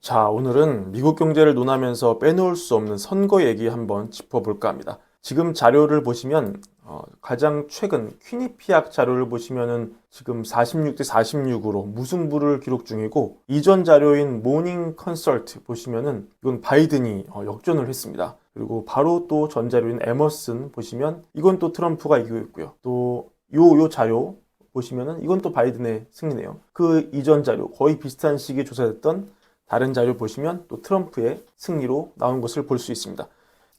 자, 오늘은 미국 경제를 논하면서 빼놓을 수 없는 선거 얘기 한번 짚어볼까 합니다. 지금 자료를 보시면 가장 최근 퀴니피악 자료를 보시면은 지금 46대 46으로 무승부를 기록 중이고, 이전 자료인 모닝 컨설트 보시면은 이건 바이든이 역전을 했습니다. 그리고 바로 또 전 자료인 에머슨 보시면 이건 또 트럼프가 이기고 있고요. 또 요 자료 보시면은 이건 또 바이든의 승리네요. 그 이전 자료 거의 비슷한 시기에 조사됐던 다른 자료 보시면 또 트럼프의 승리로 나온 것을 볼 수 있습니다.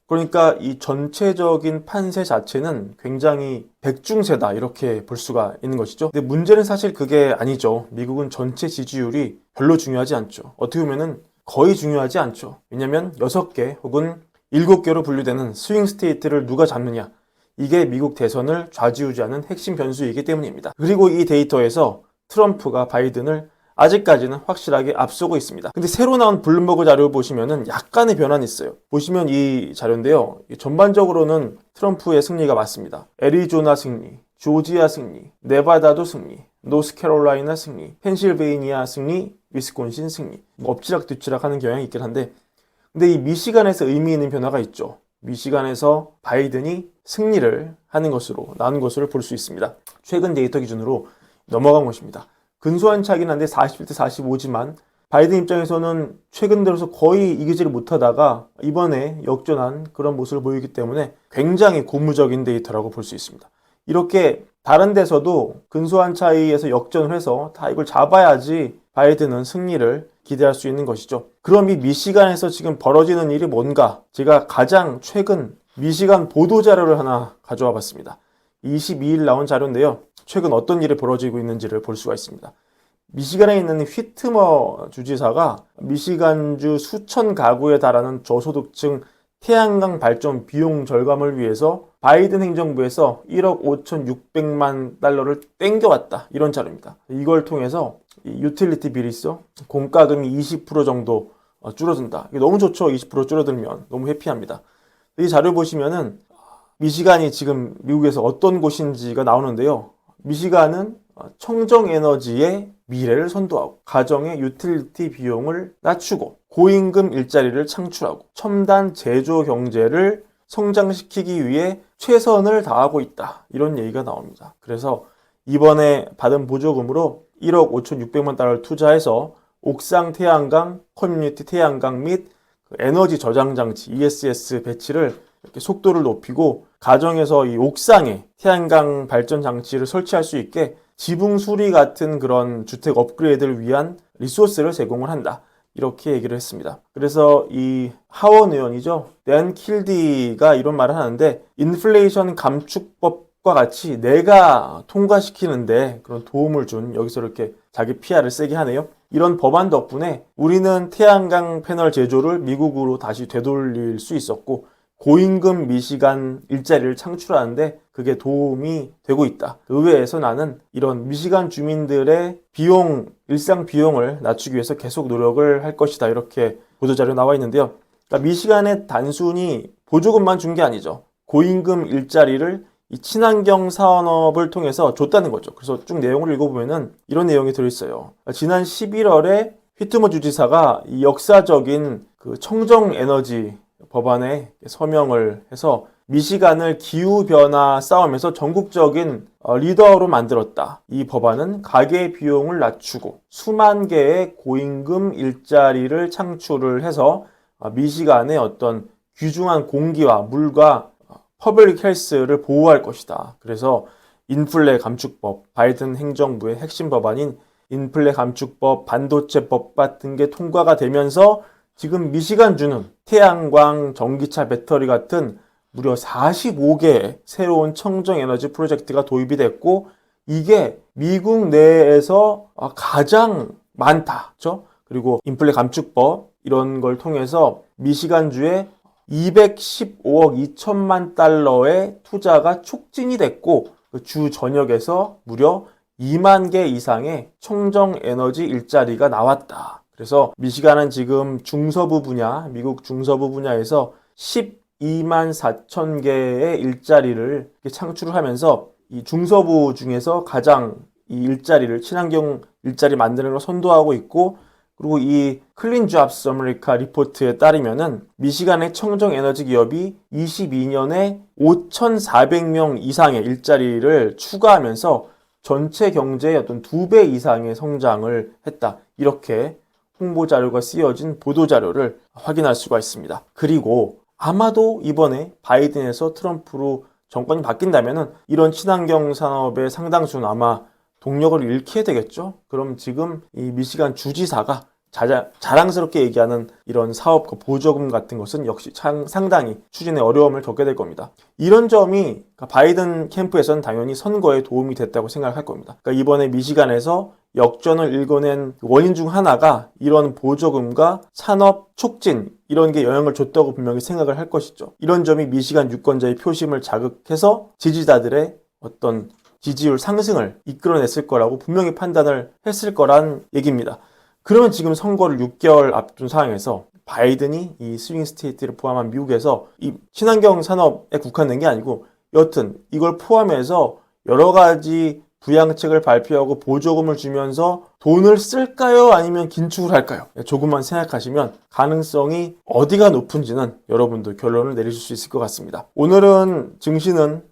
그러니까 이 전체적인 판세 자체는 굉장히 백중세다 이렇게 볼 수가 있는 것이죠. 근데 문제는 사실 그게 아니죠. 미국은 전체 지지율이 별로 중요하지 않죠. 어떻게 보면은 거의 중요하지 않죠. 왜냐면 6개 혹은 7개로 분류되는 스윙 스테이트를 누가 잡느냐, 이게 미국 대선을 좌지우지하는 핵심 변수이기 때문입니다. 그리고 이 데이터에서 트럼프가 바이든을 아직까지는 확실하게 앞서고 있습니다. 근데 새로 나온 블룸버그 자료를 보시면은 약간의 변화는 있어요. 보시면 이 자료인데요. 전반적으로는 트럼프의 승리가 맞습니다. 애리조나 승리, 조지아 승리, 네바다도 승리, 노스캐롤라이나 승리, 펜실베이니아 승리, 위스콘신 승리. 엎치락뒤치락 하는 경향이 있긴 한데, 근데 이 미시간에서 의미 있는 변화가 있죠. 미시간에서 바이든이 승리를 하는 것으로 나온 것을 볼 수 있습니다. 최근 데이터 기준으로 넘어간 것입니다. 근소한 차이긴 한데 41대 45지만 바이든 입장에서는 최근 들어서 거의 이기지를 못하다가 이번에 역전한 그런 모습을 보이기 때문에 굉장히 고무적인 데이터라고 볼 수 있습니다. 이렇게 다른 데서도 근소한 차이에서 역전을 해서 다 이걸 잡아야지 바이든은 승리를 기대할 수 있는 것이죠. 그럼 이 미시간에서 지금 벌어지는 일이 뭔가, 제가 가장 최근 미시간 보도자료를 하나 가져와 봤습니다. 22일 나온 자료인데요. 최근 어떤 일이 벌어지고 있는지를 볼 수가 있습니다. 미시간에 있는 휘트머 주지사가 미시간주 수천 가구에 달하는 저소득층 태양광 발전 비용 절감을 위해서 바이든 행정부에서 1억 5,600만 달러를 땡겨왔다, 이런 자료입니다. 이걸 통해서 유틸리티 빌이 있어 공과금이 20% 정도 줄어든다. 이게 너무 좋죠. 20% 줄어들면 너무 해피합니다. 이 자료 보시면은 미시간이 지금 미국에서 어떤 곳인지가 나오는데요. 미시간은 청정에너지의 미래를 선도하고, 가정의 유틸리티 비용을 낮추고, 고임금 일자리를 창출하고, 첨단 제조 경제를 성장시키기 위해 최선을 다하고 있다, 이런 얘기가 나옵니다. 그래서 이번에 받은 보조금으로 1억 5,600만 달러를 투자해서 옥상 태양광, 커뮤니티 태양광 및 에너지 저장 장치 ESS 배치를 이렇게 속도를 높이고, 가정에서 이 옥상에 태양광 발전 장치를 설치할 수 있게 지붕 수리 같은 그런 주택 업그레이드를 위한 리소스를 제공을 한다, 이렇게 얘기를 했습니다. 그래서 이 하원 의원이죠, 댄 킬디가 이런 말을 하는데, 인플레이션 감축법과 같이 내가 통과시키는데 그런 도움을 준, 여기서 이렇게 자기 PR을 세게 하네요. 이런 법안 덕분에 우리는 태양광 패널 제조를 미국으로 다시 되돌릴 수 있었고, 고임금 미시간 일자리를 창출하는데 그게 도움이 되고 있다. 의회에서 나는 이런 미시간 주민들의 비용, 일상 비용을 낮추기 위해서 계속 노력을 할 것이다, 이렇게 보도자료 나와 있는데요. 그러니까 미시간에 단순히 보조금만 준 게 아니죠. 고임금 일자리를 이 친환경 산업을 통해서 줬다는 거죠. 그래서 쭉 내용을 읽어보면은 이런 내용이 들어있어요. 지난 11월에 휘트머 주지사가 이 역사적인 그 청정에너지 법안에 서명을 해서 미시간을 기후변화 싸움에서 전국적인 리더로 만들었다. 이 법안은 가계 비용을 낮추고 수만 개의 고임금 일자리를 창출을 해서 미시간의 어떤 귀중한 공기와 물과 퍼블릭 헬스를 보호할 것이다. 그래서 인플레 감축법, 바이든 행정부의 핵심 법안인 인플레 감축법, 반도체법 같은 게 통과가 되면서 지금 미시간주는 태양광, 전기차 배터리 같은 무려 45개의 새로운 청정에너지 프로젝트가 도입이 됐고, 이게 미국 내에서 가장 많다. 그렇죠? 그리고 인플레 감축법, 이런 걸 통해서 미시간주에 215억 2천만 달러의 투자가 촉진이 됐고, 그 주 전역에서 무려 2만 개 이상의 청정에너지 일자리가 나왔다. 그래서 미시간은 지금 중서부 분야, 미국 중서부 분야에서 12만 4천 개의 일자리를 창출을 하면서 이 중서부 중에서 가장 이 일자리를, 친환경 일자리 만드는 걸 선도하고 있고, 그리고 이 클린 잡스 아메리카 리포트에 따르면은 미시간의 청정 에너지 기업이 22년에 5,400명 이상의 일자리를 추가하면서 전체 경제의 어떤 2배 이상의 성장을 했다. 이렇게 홍보 자료가 쓰여진 보도 자료를 확인할 수가 있습니다. 그리고 아마도 이번에 바이든에서 트럼프로 정권이 바뀐다면은 이런 친환경 산업의 상당수는 아마 동력을 잃게 되겠죠. 그럼 지금 이 미시간 주지사가 자랑스럽게 얘기하는 이런 사업과 보조금 같은 것은 역시 상당히 추진에 어려움을 겪게 될 겁니다. 이런 점이 바이든 캠프에서는 당연히 선거에 도움이 됐다고 생각할 겁니다. 그러니까 이번에 미시간에서 역전을 일궈낸 원인 중 하나가 이런 보조금과 산업 촉진 이런 게 영향을 줬다고 분명히 생각을 할 것이죠. 이런 점이 미시간 유권자의 표심을 자극해서 지지자들의 어떤 지지율 상승을 이끌어냈을 거라고 분명히 판단을 했을 거란 얘기입니다. 그러면 지금 선거를 6개월 앞둔 상황에서 바이든이 이 스윙 스테이트를 포함한 미국에서 이 친환경 산업에 국한된 게 아니고 여튼 이걸 포함해서 여러 가지 부양책을 발표하고 보조금을 주면서 돈을 쓸까요? 아니면 긴축을 할까요? 조금만 생각하시면 가능성이 어디가 높은지는 여러분도 결론을 내리실 수 있을 것 같습니다. 오늘은 증시는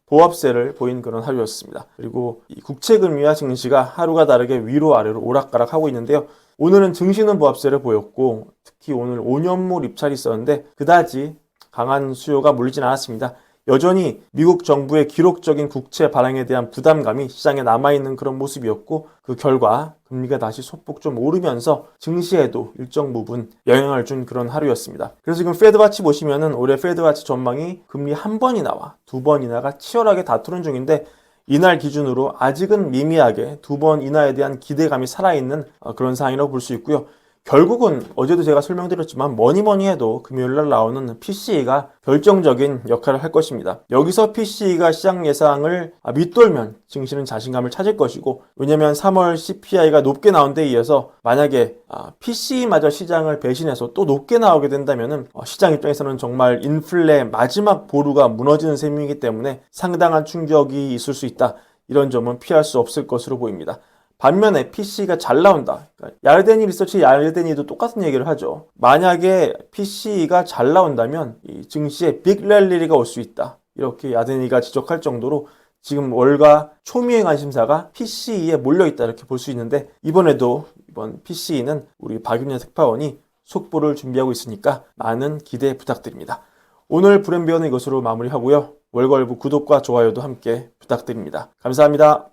보합세를 보인 그런 하루였습니다. 그리고 이 국채금리와 증시가 하루가 다르게 위로 아래로 오락가락 하고 있는데요. 오늘은 증시는 보합세를 보였고 특히 오늘 5년물 입찰이 있었는데 그다지 강한 수요가 몰리진 않았습니다. 여전히 미국 정부의 기록적인 국채 발행에 대한 부담감이 시장에 남아있는 그런 모습이었고 그 결과 금리가 다시 소폭 좀 오르면서 증시에도 일정 부분 영향을 준 그런 하루였습니다. 그래서 지금 페드와치 보시면은 올해 페드와치 전망이 금리 한 번이나와 두 번이나가 치열하게 다투는 중인데 이날 기준으로 아직은 미미하게 두 번 인하에 대한 기대감이 살아있는 그런 상황이라고 볼 수 있고요. 결국은 어제도 제가 설명드렸지만 뭐니 해도 금요일날 나오는 PCE가 결정적인 역할을 할 것입니다. 여기서 PCE가 시장 예상을 밑돌면 증시는 자신감을 찾을 것이고 왜냐하면 3월 CPI가 높게 나온 데 이어서 만약에 PCE마저 시장을 배신해서 또 높게 나오게 된다면 시장 입장에서는 정말 인플레 마지막 보루가 무너지는 셈이기 때문에 상당한 충격이 있을 수 있다. 이런 점은 피할 수 없을 것으로 보입니다. 반면에 PCE가 잘 나온다. 그러니까 야르데니 리서치 야르데니도 똑같은 얘기를 하죠. 만약에 PCE가 잘 나온다면 이 증시에 빅 랠리가 올 수 있다. 이렇게 야르데니가 지적할 정도로 지금 월가 초미의 관심사가 PCE에 몰려있다 이렇게 볼 수 있는데 이번 PCE는 우리 박윤현 특파원이 속보를 준비하고 있으니까 많은 기대 부탁드립니다. 오늘 브랜비어는 이것으로 마무리하고요. 월걸부 구독과 좋아요도 함께 부탁드립니다. 감사합니다.